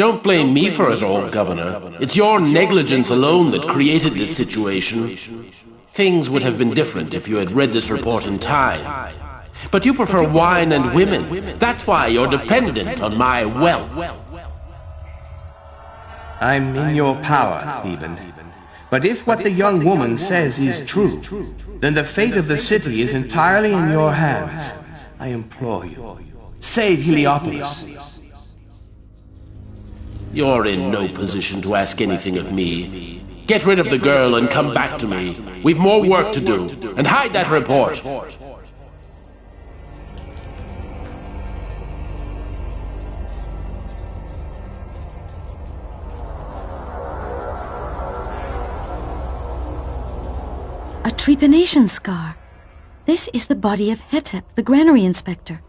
Don't blame me for it all, Governor. It's your negligence alone that created this situation. Things would have been different if you had read this report in time. But you prefer wine and women. That's why you're dependent on my wealth. I'm in your power, Theban. But if what the young woman says is true, then the fate of the city is entirely in your hands. I implore you, save Heliopolis. You're in no position to ask anything of me. Get rid of the girl and come back to me. We've more work to do. And hide that report. A trepanation scar. This is the body of Hetep, the granary inspector.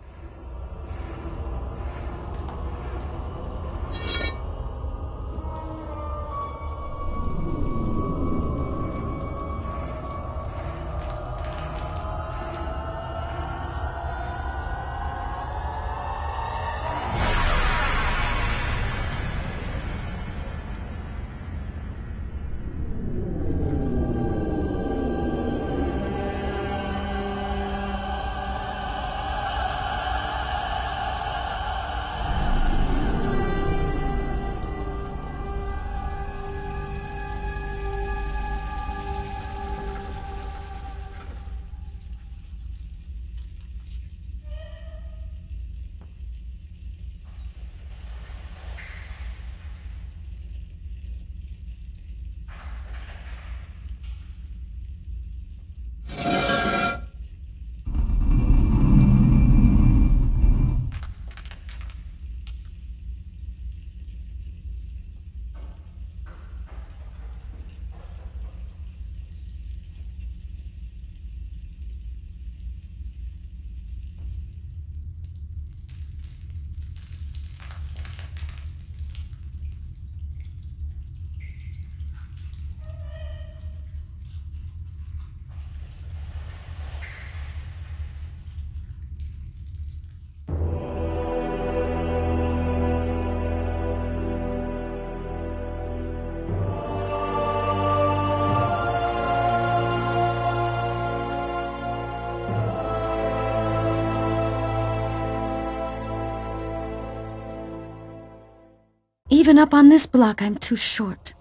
Even up on this block, I'm too short.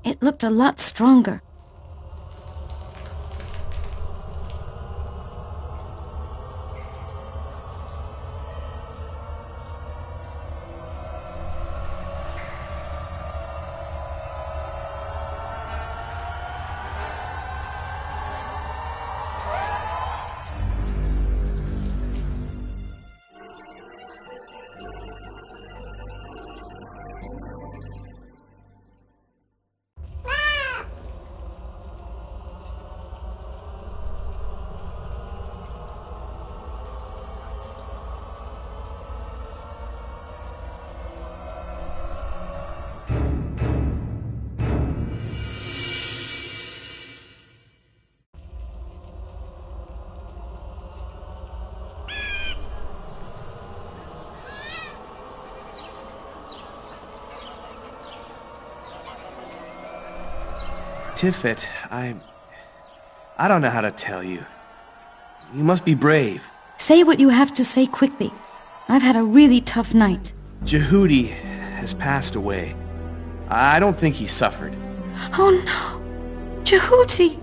It looked a lot stronger. Tifet, I don't know how to tell you. You must be brave. Say what you have to say quickly. I've had a really tough night. Jehudi has passed away. I don't think he suffered. Oh no! Jehudi!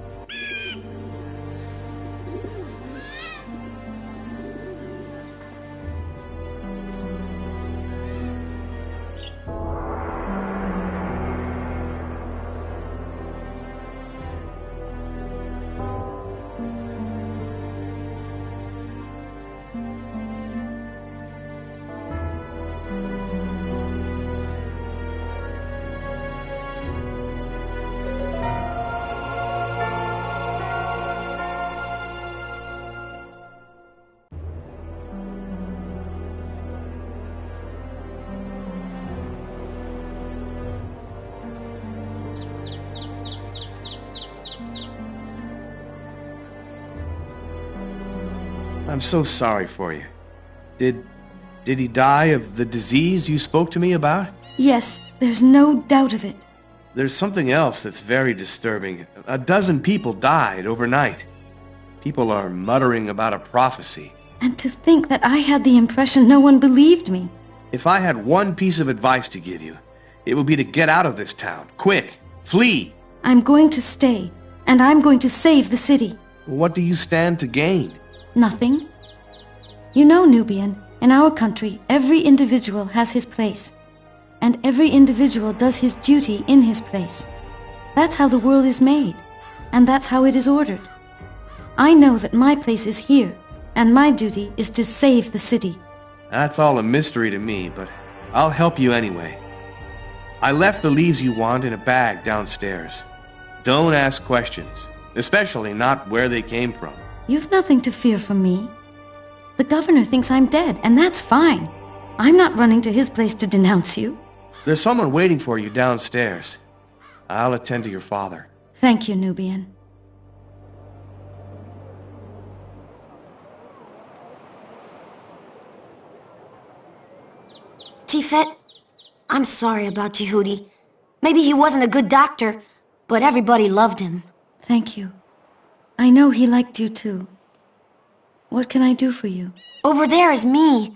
I'm so sorry for you. Did he die of the disease you spoke to me about? Yes, there's no doubt of it. There's something else that's very disturbing. A dozen people died overnight. People are muttering about a prophecy. And to think that I had the impression no one believed me. If I had one piece of advice to give you, it would be to get out of this town. Quick! Flee! I'm going to stay, and I'm going to save the city. What do you stand to gain? Nothing. You know, Nubian, in our country, every individual has his place. And every individual does his duty in his place. That's how the world is made, and that's how it is ordered. I know that my place is here, and my duty is to save the city. That's all a mystery to me, but I'll help you anyway. I left the leaves you want in a bag downstairs. Don't ask questions, especially not where they came from. You've nothing to fear from me. The governor thinks I'm dead, and that's fine. I'm not running to his place to denounce you. There's someone waiting for you downstairs. I'll attend to your father. Thank you, Nubian. Tifet, I'm sorry about Jehudi. Maybe he wasn't a good doctor, but everybody loved him. Thank you. I know he liked you too. What can I do for you? Over there is me.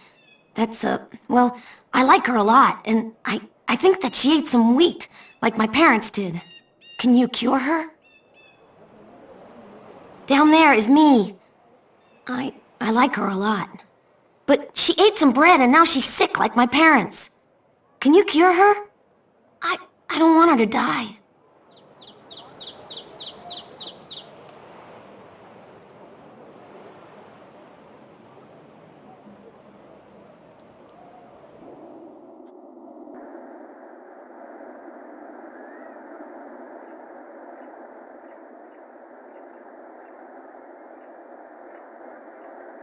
That's, well, I like her a lot, and I think that she ate some wheat, like my parents did. Can you cure her? Down there is me. I like her a lot. But she ate some bread and now she's sick like my parents. Can you cure her? I don't want her to die.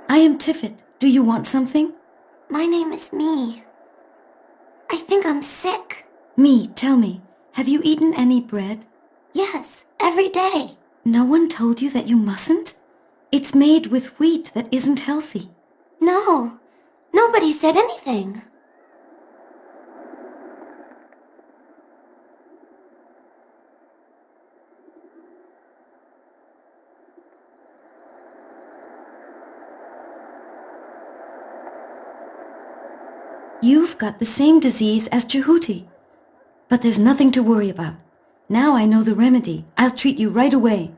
I am Tifet. Do you want something? My name is Me. I think I'm sick. Me, tell me, have you eaten any bread? Yes, every day. No one told you that you mustn't? It's made with wheat that isn't healthy. No, nobody said anything. You've got the same disease as Jehudi. But there's nothing to worry about. Now I know the remedy. I'll treat you right away.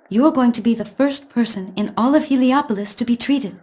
You're going to be the first person in all of Heliopolis to be treated.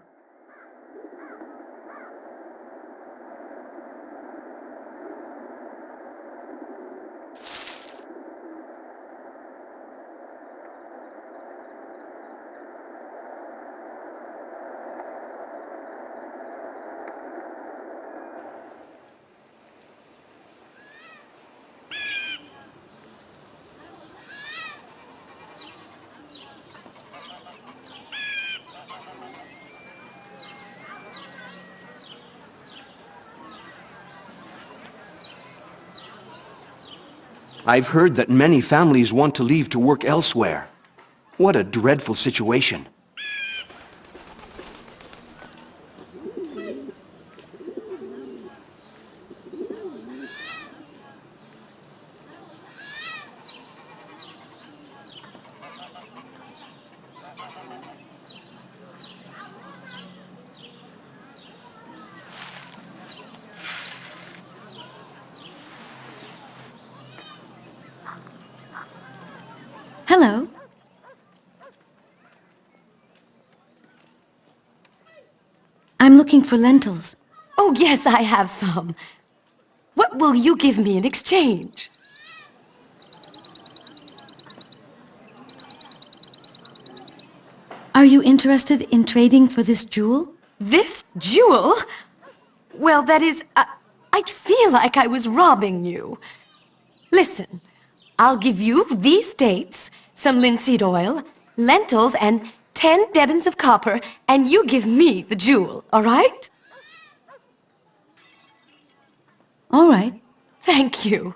I've heard that many families want to leave to work elsewhere. What a dreadful situation. Hello. I'm looking for lentils. Oh, yes, I have some. What will you give me in exchange? Are you interested in trading for this jewel? This jewel? Well, that is, I feel like I was robbing you. Listen, I'll give you these dates, some linseed oil, lentils, and 10 debens of copper, and you give me the jewel, all right? All right. Thank you.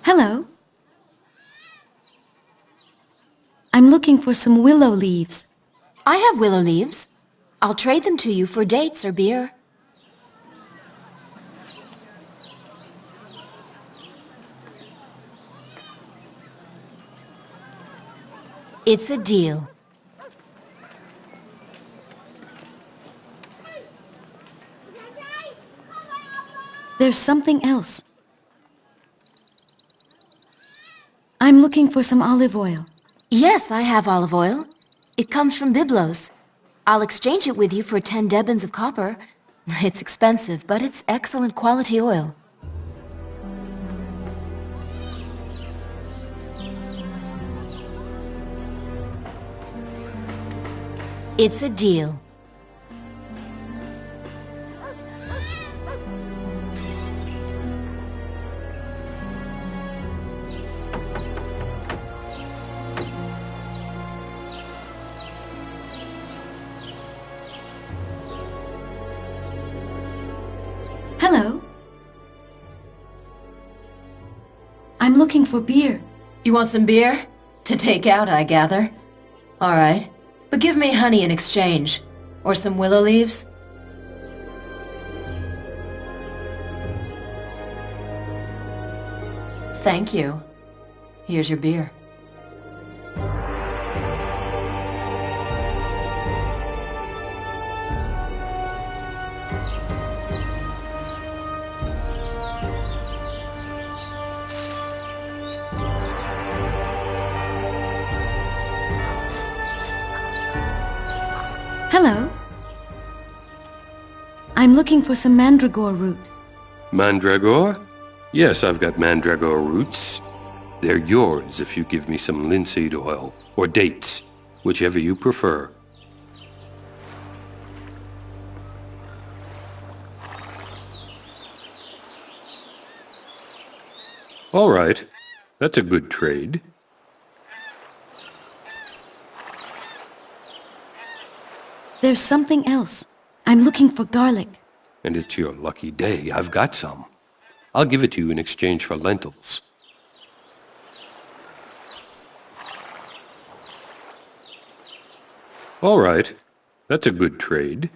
Hello. I'm looking for some willow leaves. I have willow leaves. I'll trade them to you for dates or beer. It's a deal. There's something else. I'm looking for some olive oil. Yes, I have olive oil. It comes from Byblos. I'll exchange it with you for 10 debens of copper. It's expensive, but it's excellent quality oil. It's a deal. Hello. I'm looking for beer. You want some beer? To take out, I gather. All right. But give me honey in exchange. Or some willow leaves. Thank you. Here's your beer. Hello. I'm looking for some mandragora root. Mandragora? Yes, I've got mandragora roots. They're yours if you give me some linseed oil, or dates, whichever you prefer. All right, that's a good trade. There's something else. I'm looking for garlic. And it's your lucky day. I've got some. I'll give it to you in exchange for lentils. All right, that's a good trade.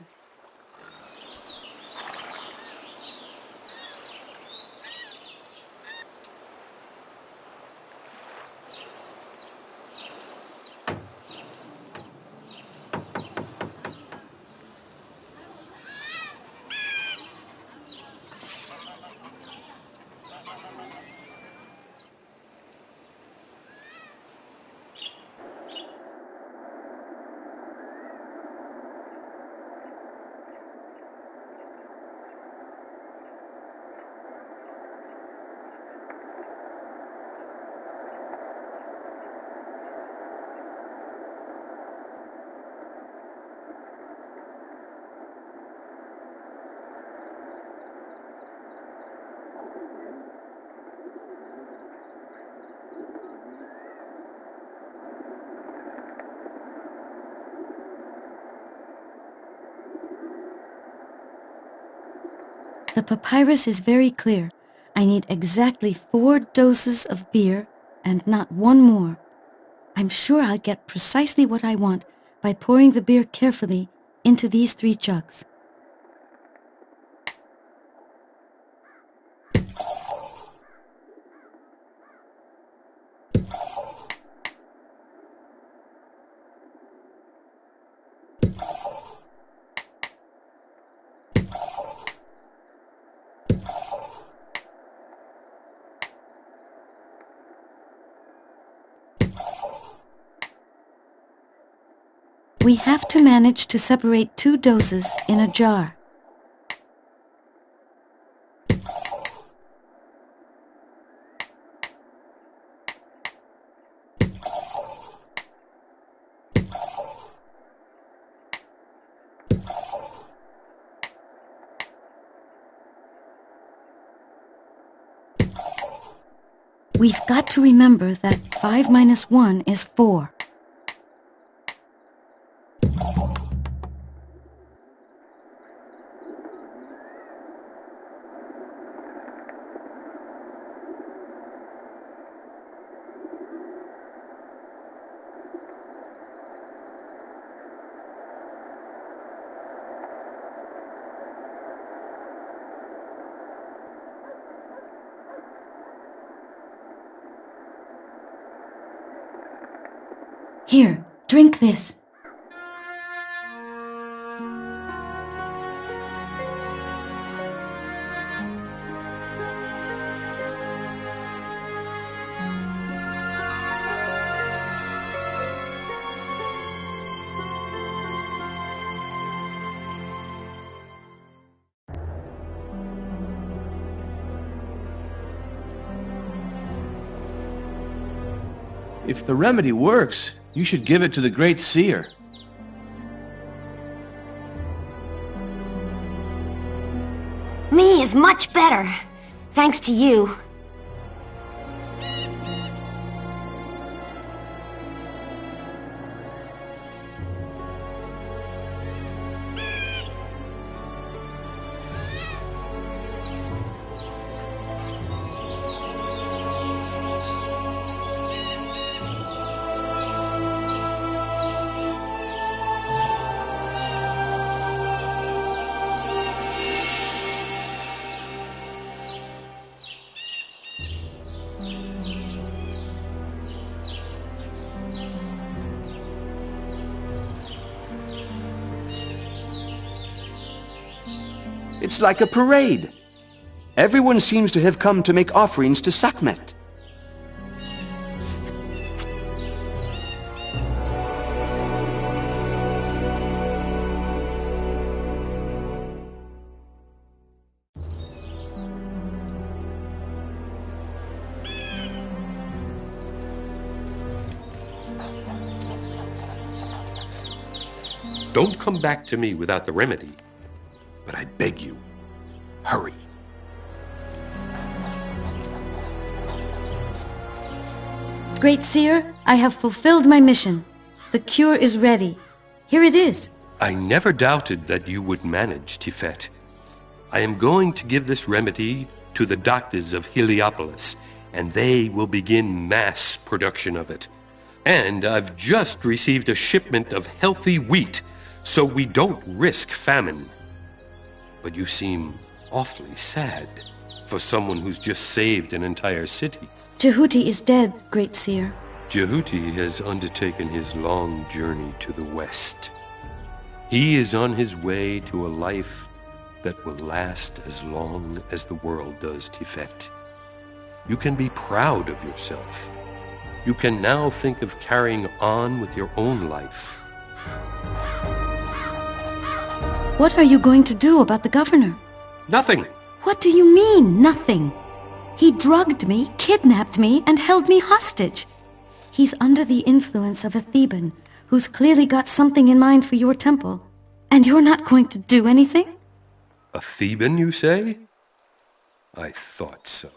The papyrus is very clear. I need exactly 4 doses of beer and not one more. I'm sure I'll get precisely what I want by pouring the beer carefully into these 3 jugs. We have to manage to separate 2 doses in a jar. We've got to remember that 5 minus 1 is 4. Here, drink this. If the remedy works, you should give it to the Great Seer. Me is much better, thanks to you. It's like a parade. Everyone seems to have come to make offerings to Sekhmet. Don't come back to me without the remedy. But I beg you, hurry. Great Seer, I have fulfilled my mission. The cure is ready. Here it is. I never doubted that you would manage, Tifet. I am going to give this remedy to the doctors of Heliopolis, and they will begin mass production of it. And I've just received a shipment of healthy wheat, so we don't risk famine. But you seem awfully sad for someone who's just saved an entire city. Jehuti is dead, Great Seer. Jehuti has undertaken his long journey to the west. He is on his way to a life that will last as long as the world does, Tifet. You can be proud of yourself. You can now think of carrying on with your own life. What are you going to do about the governor? Nothing. What do you mean, nothing? He drugged me, kidnapped me, and held me hostage. He's under the influence of a Theban who's clearly got something in mind for your temple. And you're not going to do anything? A Theban, you say? I thought so.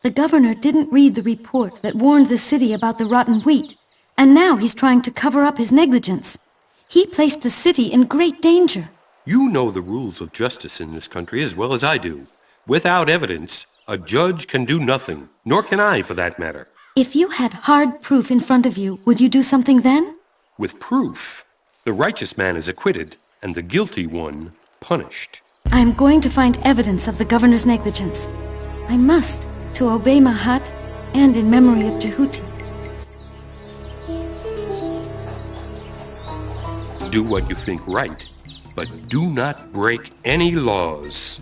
The governor didn't read the report that warned the city about the rotten wheat, and now he's trying to cover up his negligence. He placed the city in great danger. You know the rules of justice in this country as well as I do. Without evidence, a judge can do nothing, nor can I, for that matter. If you had hard proof in front of you, would you do something then? With proof, the righteous man is acquitted, and the guilty one punished. I am going to find evidence of the governor's negligence. I must, to obey Mahat and in memory of Jehuti. Do what you think right, but do not break any laws.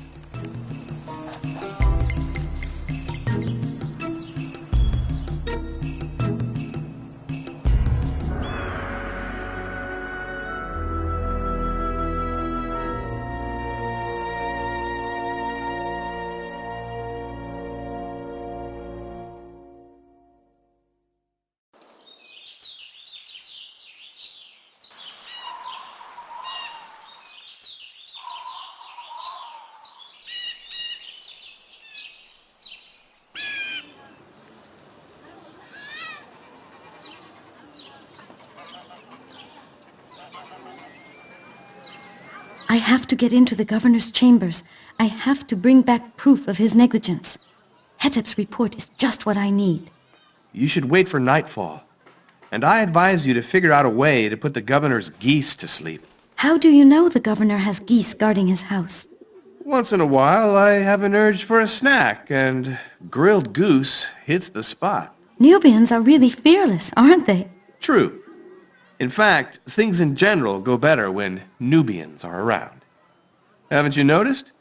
I have to get into the governor's chambers. I have to bring back proof of his negligence. Hetep's report is just what I need. You should wait for nightfall. And I advise you to figure out a way to put the governor's geese to sleep. How do you know the governor has geese guarding his house? Once in a while, I have an urge for a snack, and grilled goose hits the spot. Nubians are really fearless, aren't they? True. In fact, things in general go better when Nubians are around. Haven't you noticed?